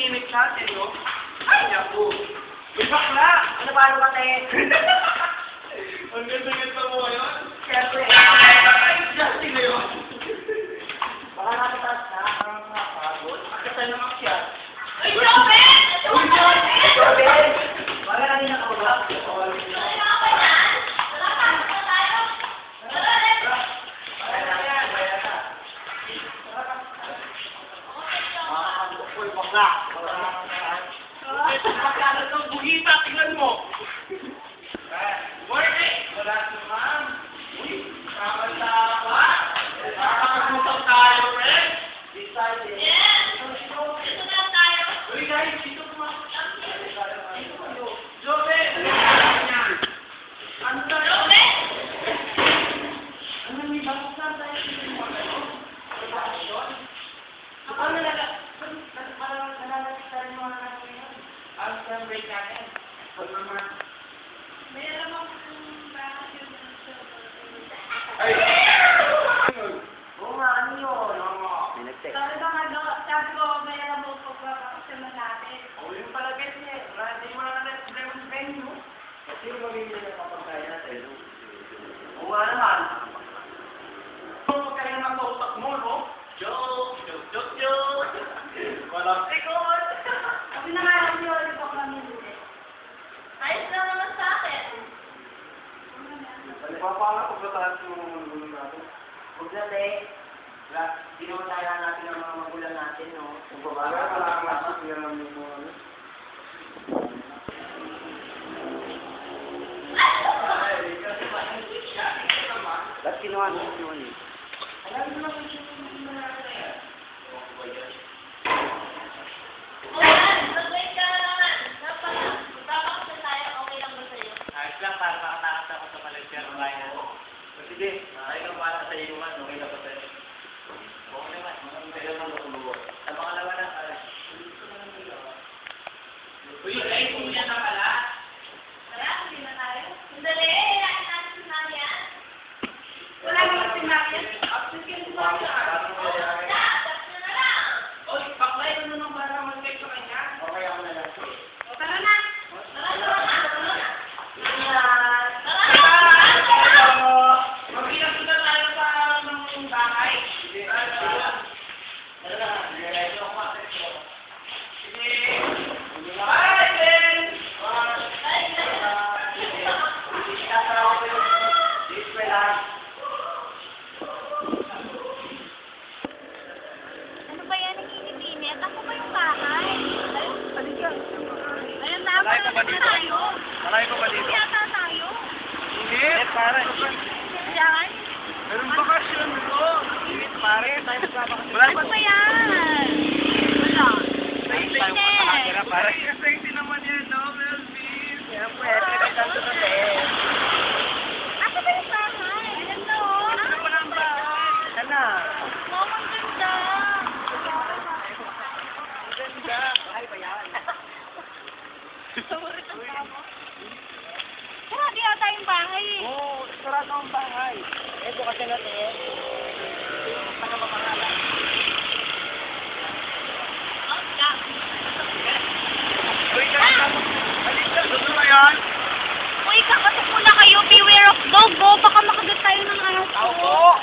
init natin, no? Ay, naku. Uy, bakla! Ano ba, ano ba, te? Ang ganda-ganda mo ngayon. Siyempre. Ay, Justin na yun. Baka nakataas na. Nakakapagod. Akasal na makyat. Uy, Joven! Uy, Joven! Baka kanina ka ba? Uy, bakla. Magkano itong bugita, tingnan mo. Morning! Wala si ma'am. Uy, tama-tama. Nakakapag-usap tayo, friend. Decided. Uy, guys, dito pumasok. Joven! Ano tayo? Ano may bakit na tayo? Ano nalaga? Parang nalalagay mo na lang ngayon. Ang celebrate natin. Pag-naman. Ay! Oo nga, ano yun? Sabi ko, may alam mo pagkakasama natin. O, yung pala guys niya. Wala, hindi mo na na-explain yung venue. Kasi yung mamili na kapagkaya natin. Oo nga naman. Huwag ka rin ang utak mo, no? Joke! Joke! Joke! Joke! Walang sikot! Kasi nangarap niyo ulit ako mamili. Ayos lang naman sa akin. Nagpapala ko ba tayo sa mga magulang natin? Huwag na, te. Hindi naman tayo natin ang mga magulang natin, no? Kung babaga, Wala wala kang ka masuk yan ang mga ano. Ba't kinuha mo yun? Alam mo naman yung mga Mag-wait ka na naman. Magpapakasal tayo, okay lang ba sa'yo? ayos lang para makatakas ako sa Malaysia ng bayan. Sige, ay ka para sa iyo man, okay ka pa sa'yo. Okay naman, kaya lang matulugo. Sa pangalawa na, uy, ay kung yan na pala. Tara, hindi na tayo. Sandali, kailangan natin si Maria. Wala naman si Maria. Absent ka si Maria. Tatlo na lang. Uy, baklay ko na nung para mag-check sa kanya. Okay ako na lang. O, tara na. Tara na. Ingat! Magkita-kita tayo sa ng bahay. Tara na. Bye, Ben! Ano ba yan? Nangingitinit? Ako ba yung bahay? Ayun na, Malay pa ba dito? tayo. Malay pa ba dito? Yata tayo. Hindi, pare. Yan. Meron bakasyon mo. Hindi, pare. Tayo magbabakasyon. Wala Ano ba yan? Wala. Tayo pare. Safety naman yun, no, Melvin? Siyempre, pinagtanto na, te. Asa ba yung bahay? Ganda oh. Ano pa ng bahay? Sana. Mom, ang ganda. Ang ganda. Ay, bayaran. Grabe yata yung bahay eh. Oo, sarado ang bahay. Eh, bukas na, te. Saka mapangalan. Oh, yeah. Uy, kaya Halika, gusto mo yan? Uy, kakasok muna kayo. Beware of dog, oh. Baka makagat tayo ng aras. Tao po.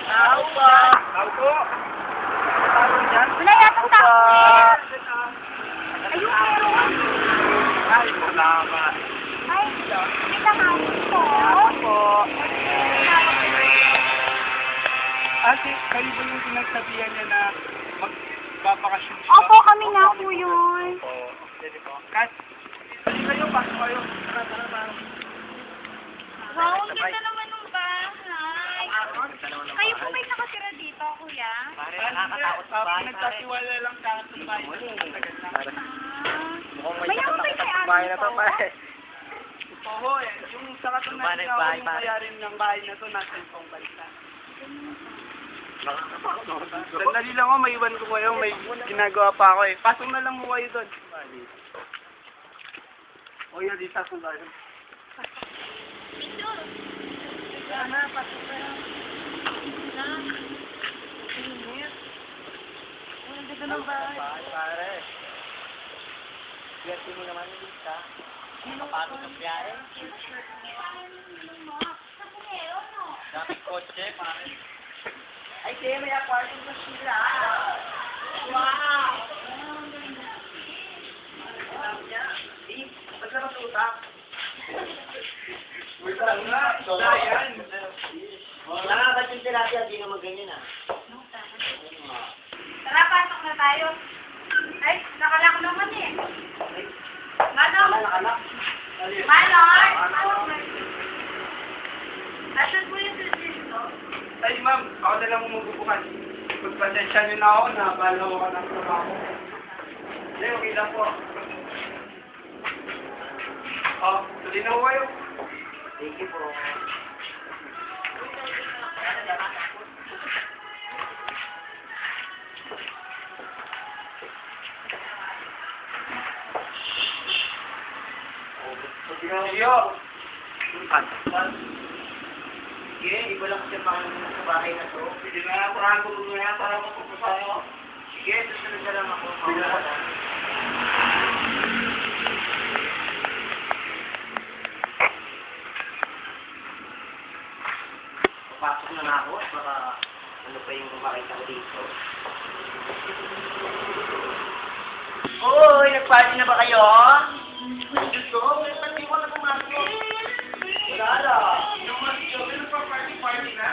Tao po. Tao po. Tao dyan? Wala yatang tao. Ayun, meron. Ay, salamat. Ay, may kahapon po. Po. Ate, kayo ba yung pinagsabihan niya na magbabakasyon siya? Opo, kami nga po yun. Oo. Pwede po. Kat, pwede kayo, pasok kayo. Tara, tara, tara. Wow, ang ganda naman ng bahay. Kayo po may nakatira dito, kuya? Pare, nakakatakot sa bahay, pare. Nagtatiwala lang sa akin ng bahay. Mukhang may Mayaman ba nakatakot yung sa bahay na to, ano pare. Oo, eh. Yung sa katunayan Bahay, na bahay, yung pare. mayari ng bahay na to, nasa ibang bansa. Nakakatakot. Sandali lang ako, may iwan ko kayo. May ginagawa pa ako eh. Pasok na lang mo kayo doon. O yan, di sasong tayo. Picture. Sana, pasok na yan. Na. Init. Ang ganda ng bahay. Pare. Swerte mo naman yung lista. Nakapagod ng biyahe. Daming kotse, pare. Ay, kaya may aquarium na sila. Wow! Ba't na masutak? Wala nga. Yan. Nakakad yung tilapia, di naman ganyan ah. Tara, pasok na tayo. Ay, nakalak naman eh. Manong! Nakalak. Manong! Asan mo yung susis ko? Ay, ma'am. Ako na lang umubukan. Pagpasensya niyo na ako, nabalaw ako ng trabaho. Hindi, okay lang po. Oh, tuloy na ko kayo. Thank you po. Iyo. Sige, iba lang kasi makalimutan sa bahay na to. Sige na, parang tulong na yan para mapupunta tayo. Sige, susunod na lang ako. Sige na. Papasok na nga ako at baka ano pa yung makita ko dito. Hoy, nag-party na ba kayo? Diyos ko, ba't di ko na pumasok? Wala lang. Naman, pero pa party na.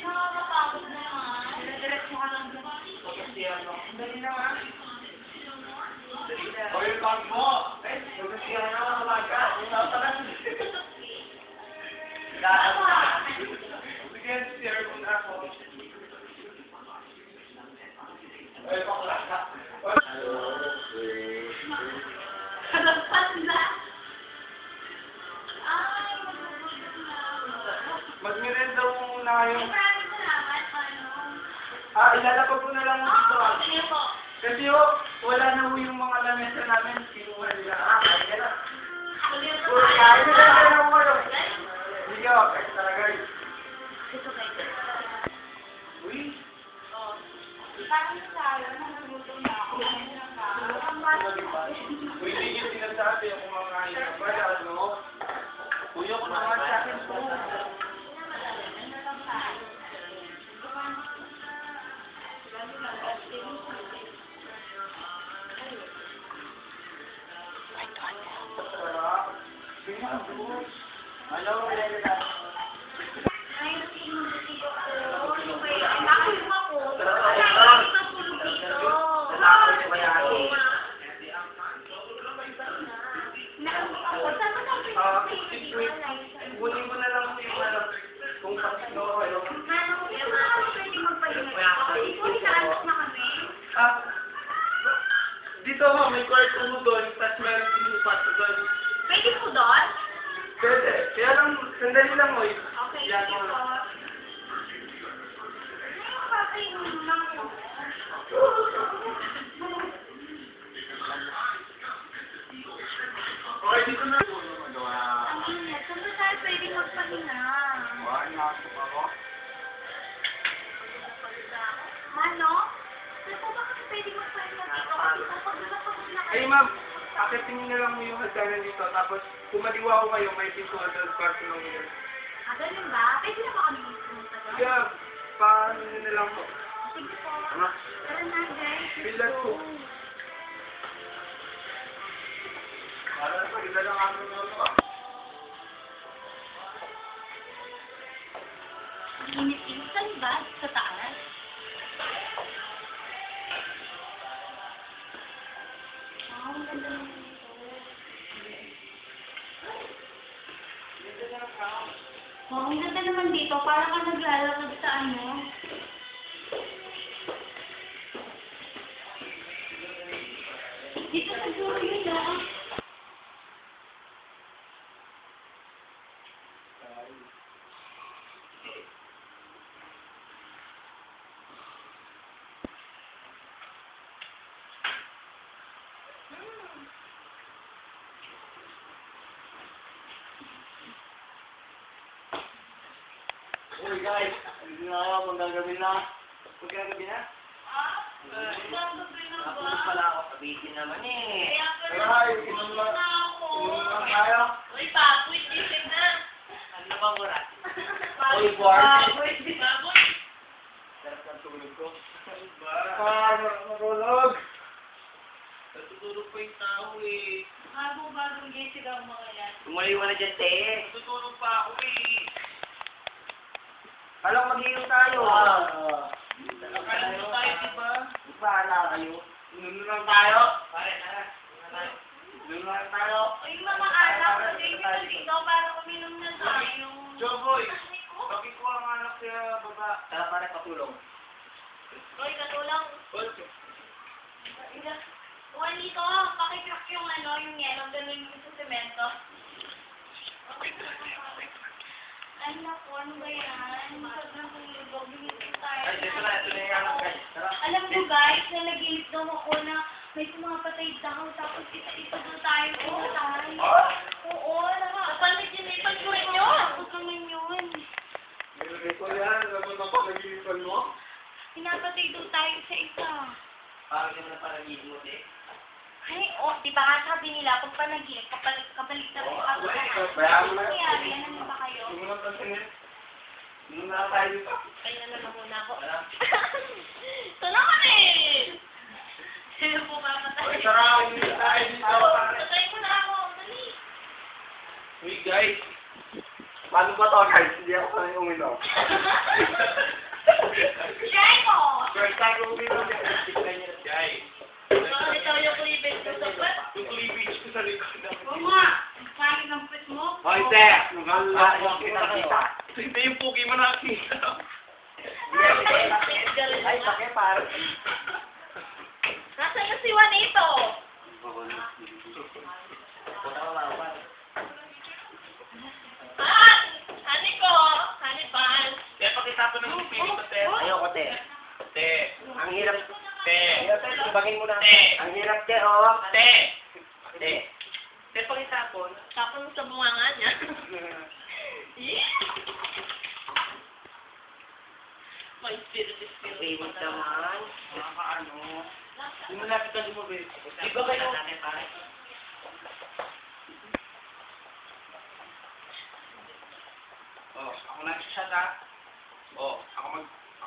Nakakapagod na nga. Diretso ka lang dyan. Dali na nga. O yung bag mo. Eh, magkasiyan na ako talaga. Sige, share mo na ako. Ay, bakla ka. Kalagpas na. Ay, magugutom na ako. Mag-merenda mo muna yung... Maraming salamat, Manong. Ilalapag ko na lang dito. Sige po. Kasi wala na ho yung mga lamesa namin. Kinuha nila. Kaya na. Kaya na. Sige, okay talaga. Ito kayo. Uy. Parang sayo, nagugutom na ako. Ang bata. Uy, hindi yung sinasabi yung kumakain ka pa. Ano? Kuya ko naman sa akin po. Ano, pinagdala? Ay, sinubuti ko. Nakulong ako. Wala akong natulog dito. Nanakaw si Bayani. Nakulong ako. Saan mo Kunin ko na lang yung ano, kung pasino kayo. Manong, hindi mo ako pwede magpahinga. Ikaw, hinaanak na kami. Dito ho, may kwarto mo doon, tapos meron din yung pato doon. Pwede po doon? Pwede. Kaya lang, sandali lang mo. Okay, Yan sige mo. po. Papahinga lang po. Okay, dito na. Ang ingat. Saan ba tayo pwede magpahinga? Nakasok ako. Ano? Saan po ba kami pwede magpahinga dito? Kasi po, pagod na Ay kayo. ma'am, akitin niyo na lang mo yung hagdanan dito, tapos kumaliwa ko kayo, may pintuan doon, kwarto ng yun. Ah, ganun ba? Pwede na ba kami pumunta doon? Kaya, paano nyo na lang po? Sige po. Tara na, guys. Bilas po. Para sa ila lang ako na ito. Init-init. Saan ba? Sa taas? Ang ganda naman ito. Oh, ang ganda naman dito. Parang ka naglalakad sa ano. Dito sa dulo yun ah. guys. Hindi na kayo, magagabi na. Magagabi na? Magagabi na ba? Tapos pala ako, sabihin naman eh. Kaya pala, Ay, inom inom na ako. tayo. Uy, baboy, gising na. Ano bang oras? Baboy, Uy, Bart. baboy. Baboy. Sarap ng tulog ko. Matulog. Natutulog pa yung tao eh. Bagong gising ang mga yan. Tumaliw na dyan, te. Natutulog pa ako eh. Alam, mag-inom tayo. Akala mo tayo, diba? Di ba, ala kayo? Inom na lang tayo. Pare, tara. Inom na lang tayo. Uy, mga anak, kasi nyo dito para uminom na tayo. Joboy, Ay, ko. bakit ko ang anak sa baba? Tara, pare, patulong. Uy, katulong. Juanito, pakicrack yung yung yellow, ganun yung sa semento. Ay, naku, ano ba yan? Sobrang tulog, binigyan tayo. Ay, ito na yung anak guys. Tara. Alam mo guys, nalagilit daw ako na may pumapatay daw, tapos isa daw tayo pumatay. Oo, nakapalit yun, ipagkurin nyo. Huwag naman yun. Nilagay ko yan. Alam mo na pa, nagilipan mo? Pinapatay daw tayo isa-isa. Parang yun na parang mo, te. Ay, di ba nga sabi nila, pag panaginip, kabalik na rin ako. Bayaran mo na. Ano nangyari? Ano ba kayo? Hindi mo na pansinin. Inom na lang tayo dito. Kaya na naman muna ako. Tara. Ito na kami! Sino po papatay? Oy, tara, hindi tayo dito. Patay mo na ako, dali. Uy, guys. Paano ba to, guys? Hindi ako sanay uminom. Try mo! First time ko uminom. Guys. Bakit tayo yung kulibig ko sa pwet? Tukulibig ko sa likod na. Oo nga! Kaya ng pwet mo? Hoy, te! Nagala ko kita. Hindi yung pugi mo nakita. Ay, sakit, pare. Nasaan na si Juanito? Punta ka ba, pare? Ah! Hani ko! Hani pan! Te, pakita ko ng pipili ko, te. Ayoko, te. Te. Ang hirap. Te. Ibagin mo na. Te. Ang hirap, te, oh. Te. Te. Te, pakita ko. Tapos sa bunganga niya. My spirit is filled. Init naman. Nakakaano. Hindi mo lapit ka lumabit. Di ba kayo? Oh, ako nag-shot ha. Oh, ako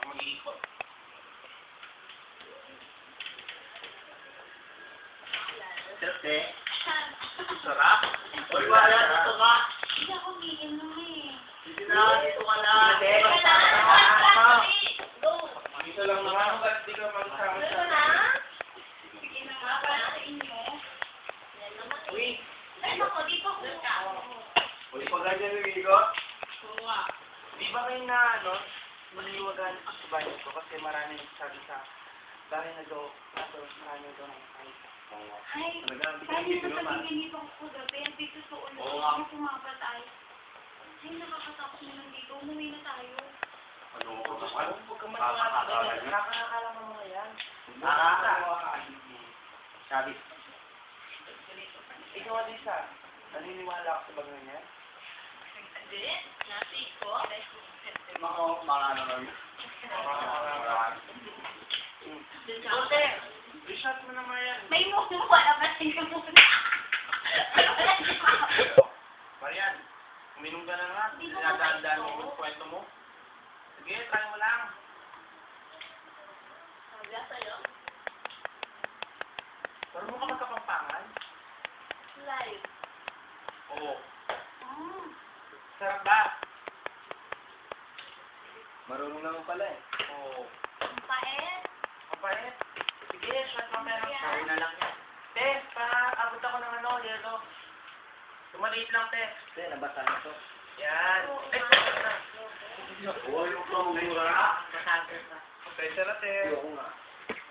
mag-iikot. Te. Sarap. Oy, wala dito ka. Hindi ako giinom eh. Hindi na, dito ka na. Te. Go! Dito lang naman. Ba't di ka magsama Ito sa... na? Sige na nga, para sa inyo. Yan naman. Uy. Ay, ako, dito ko. Uy, pag ganyan yung amigo. Oo nga. Di ba kayo na, maniwagan sa bahay ko kasi marami nagsasabi sa bahay na daw, marami daw ng kahit. Ay, dahil mo sabi ganito ako gabi, ang dito sa ulo, Oo nga. na pumapatay. Ay, nakakatakot mo nandito. Umuwi na tayo. Ano ko ba? Huwag ka maniwala. Nakakakala mo mga yan. Nakaka. Sabi. Ikaw, Alisa, naniniwala ako sa bagay niya? Hindi, nasi ko. Mga ano lang. Bote, I-shot mo naman yan. may mukha na ba sa'yo muna? Marian, uminom ka na nga. Hindi ko Dinadaan-daan makain mo to. yung kwento mo. Sige, try mo lang. Sabi sa'yo? Pero mo ka magkapampangan? Live. Oo. Ah, Sarap ba? Marunong naman pala eh. Oo. ang pait. Kapait. Sige, shot mo meron. Ayan. Sorry na lang yan. Te, paabot ako ng yelo. Tumaliit lang, te. Te, nabasa na to. Yan. Oo, Ay, nga. pwede na. Oo, yung pamura. Masagod na. Pwede na, te. Ayoko nga.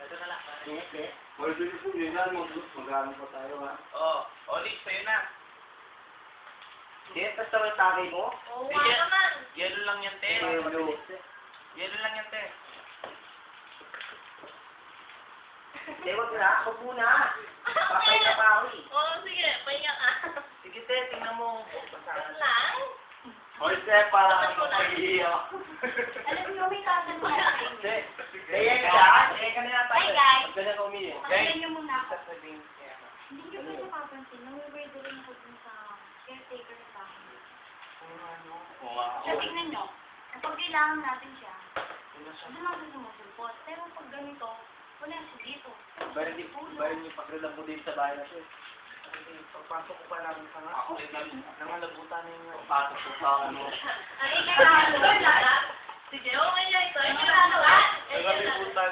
Ito na lang. Te, te. Pwede na po yan. Mag-ano pa tayo, ha? Oo. Oli, sa'yo na. Te, basta may tagay mo. Oo Sige. nga naman. Yelo lang yan, te. Hello. Yelo lang yan, te. Te, wag na. Wag muna. Papay na pa ako eh. Oo, sige. Pahinga ka. Sige, te. Tingnan mo. Wag lang. Hoy, Sepa, mag-iiyak. Alam niyo, may tatanong na sa inyo. Kaya ka na yata. Hi, guys. Huwag ka na umiyak. Pakinggan niyo muna ako. Sasabihin siya. Hindi niyo pa napapansin, nang-weirdo rin ako dun sa caretaker ng bahay. Wow. So, tingnan niyo, kapag kailangan natin siya, doon ako sumusulpot. Pero pag ganito, wala siya dito. Barin yung paglalang mo din sa bahay na siya. Pagpasok ko pa namin sa nga. Ako rin lang. Nangalabutan na yung Pasok ko sa ano. Ay, kailangan. Sige, okay na ito. Ay, kailangan. Nangalibutan.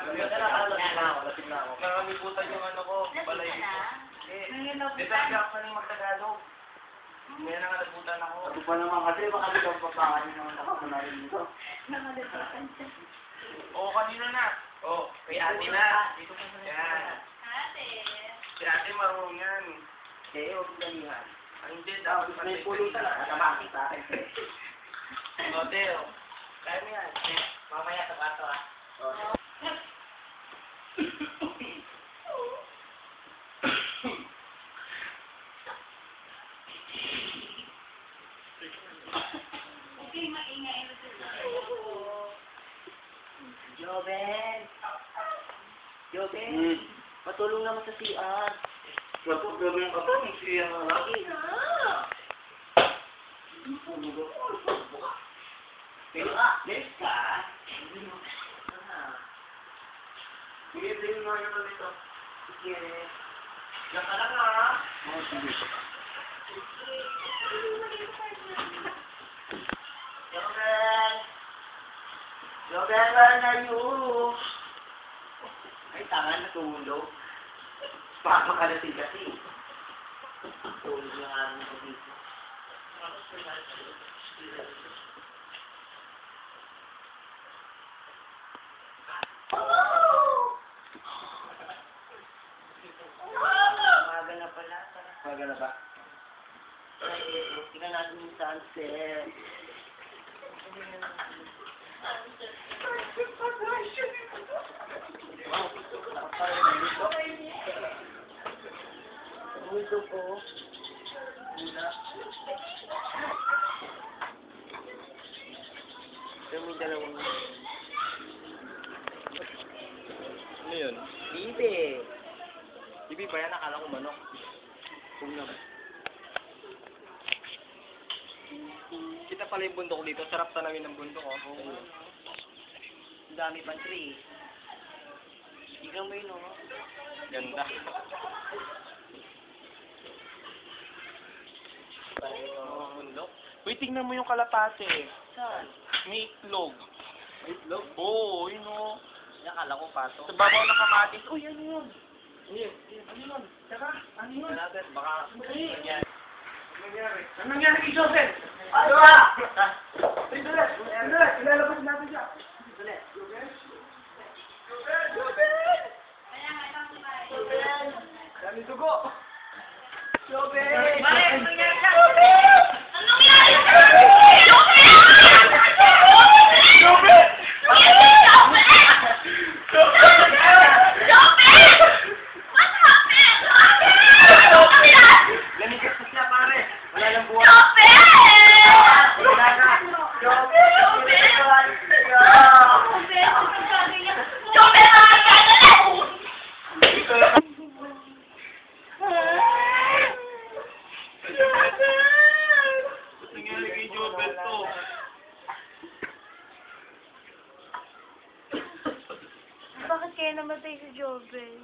Lasing na ako. Nangalibutan yung ano ko. Balay ko. Di talaga ako nang magtagalog. May nangalabutan ako. Ano pa naman kasi, baka di ka papakan yung mga nakakunarin dito. Nakalimutan siya. Oo, kanina na. Oo, kay ate na. Dito pa na. Yan. Ate. Si ate marunong yan. Eh, huwag mong dalihan. Ang hindi daw. May pulutan na. Nakamaki sa akin. Hotel. Kaya mo yan. Mamaya sa kato ah. Okay, maingay na sila. Joven! Joven! Hmm. Patulong naman sa CR. Kapag gawin ka pa, siya lagi. Pero yes ka. Sige, din mo yung dito. Sige. Yan ka lang ah. Oh, sige. Joven! Joven, where are you? Ay, tanga na tulog. Papakalating kasi. Tulog yung araw ko dito. Umaga na pala. Maga na ba? Tingnan natin yung sunset. Multo po. Pero may dalawang... Ano yun? Bibe! Ibi ba yan? Akala ko manok. Kung naman. Kita pala yung bundok dito. Sarap tanawin ng bundok, oh. Ang dami pa tree. Ikaw mo yun, oh. Ganda. Oh, Bundok? Uy, tingnan mo yung kalapate. saan? May itlog. Itlog? Oo, yun o. Nakala ko pato. Sa babaw ng kamatis. Uy, ano yun? Ano yun? Saka, ano yun? Malapit, baka... Yan. Ano nangyari kay Joseph? Ano ba? Dali, ilalabas natin siya. Dami dugo. Joven! Bakit? Anong nangyari siya? Anong Lamigas na siya, pare. Wala lang buwan. Nangyari kay Joseph to. Bakit kaya namatay si Joven?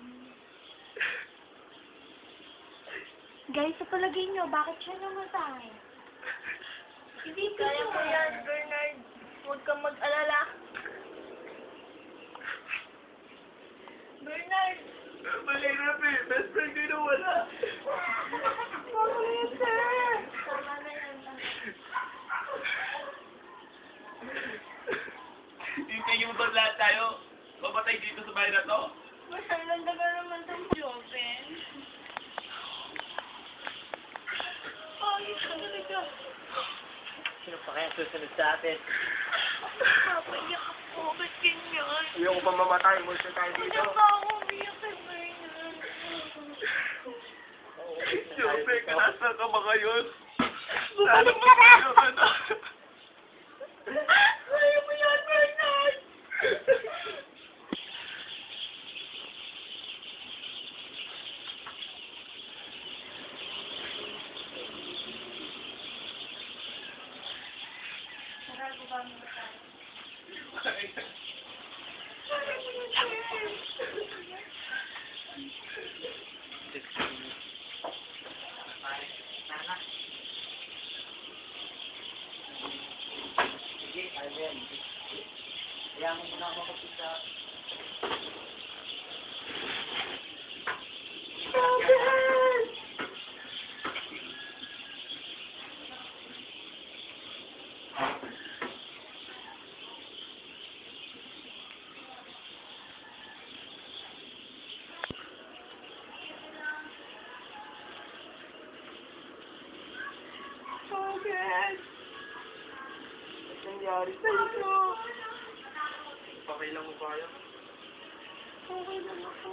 Guys, sa palagay niyo, bakit siya namatay? Hindi kaya ko yan, Bernard. Huwag kang mag-alala. Bernard! Mahirap eh. Best friend ko na wala. Tama na yan, sir! Tama na yan. Hintayin mo ba lahat tayo? Mamatay dito sa bahay na to? Masaranda ka naman sa Joven. Ay, talaga. Sino pa kaya susunod sa atin? Papayak ako. Ba't ganyan? Ayoko pa mamatay. Multo tayo Wala pa ako umiyak kay Bernard. Joseph, nasa ka ba ngayon? Bumalik ka na! makapisa. Bakit? Ba't nangyari sa'yo? Pakailan mo ba yan? Okay lang ako.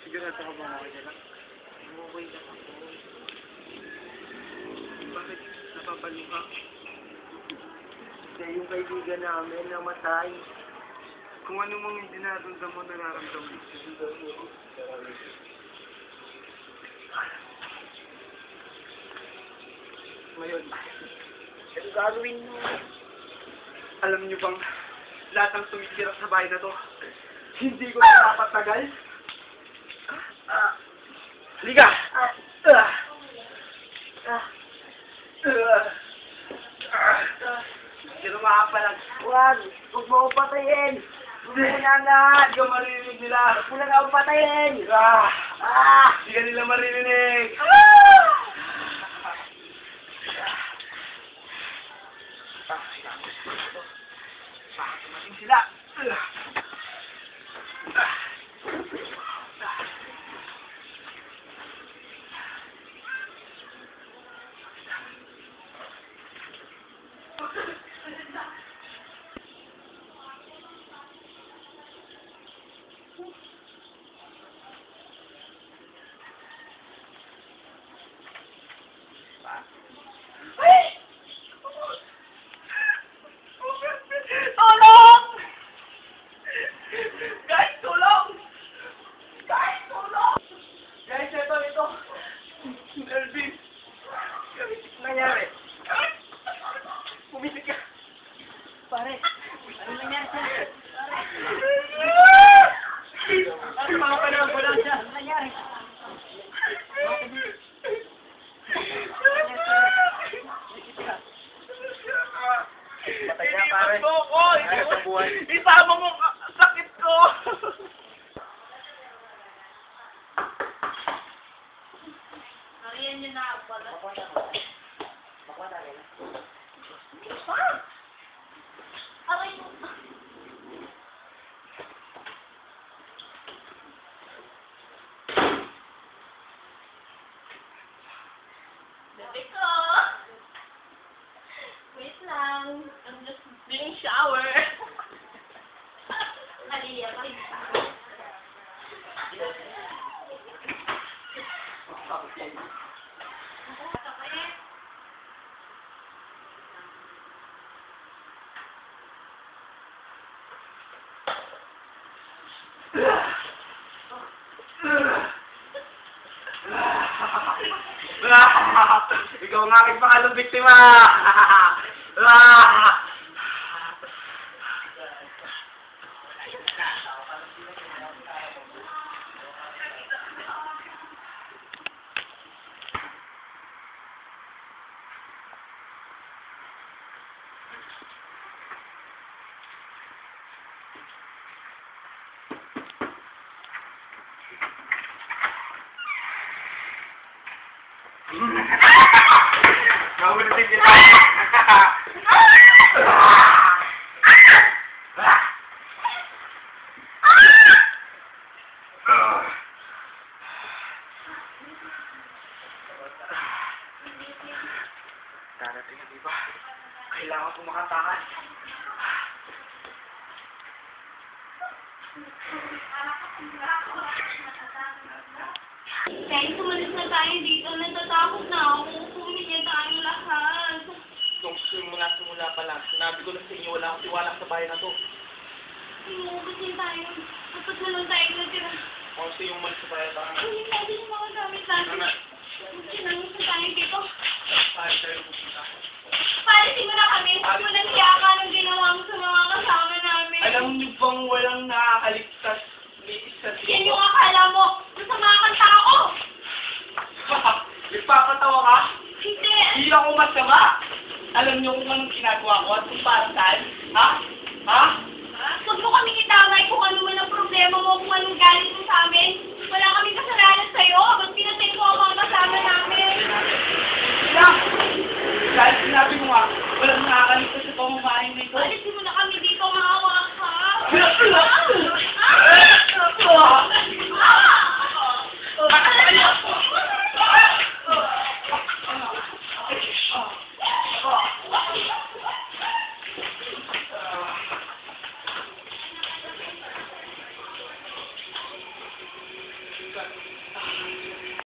Sigurado ka ba okay lang? Okay lang ako. Bakit napapalo ka? Kasi yung kaibigan namin namatay. Kung ano mong hindi nararamdaman mo, nararamdaman mo. Ngayon, ang gagawin mo? Alam niyo bang lahat ng tumitira sa bahay na to, hindi ko napapatagal? Halika! Kinumaha pa lang. Huwag mo akong patayin! Huwag mo na lahat! Hindi ka maririnig nila! Huwag mo na akong patayin! Hindi ka nila maririnig! Tumating sila! Tulong! Guys, tulong! Guys, tulong! Guys, ito. Elvin. Nangyari. Pumisit ka. Pare, ano nangyari sa'yo? Pare, mga panahon ko lang siya. Ano nangyari? Patay na, pare. Isama mo sakit ko. Ariyan niyo na pala. Aray mo. Bebe ko. Wait lang. I'm just doing shower. Aliyah, paling shower. Ikaw ang aking pangalong biktima! Naulitin kita! Darating na, diba? Kailangan ko makatakas. Kahit sumalis na tayo dito, natatakot na ako. Pumili tayo lahat. Nung simula pa lang, sinabi ko lang sa inyo, wala akong tiwala sa bahay na to. Inuubusin tayo. Kapag naman tayo natira. Kung gusto yung umalis sa bahay ba? Hindi natin yung mga gamit natin. Sinangis na tayo dito. Pare, tayo pupunta. Pare, simula kami. Walang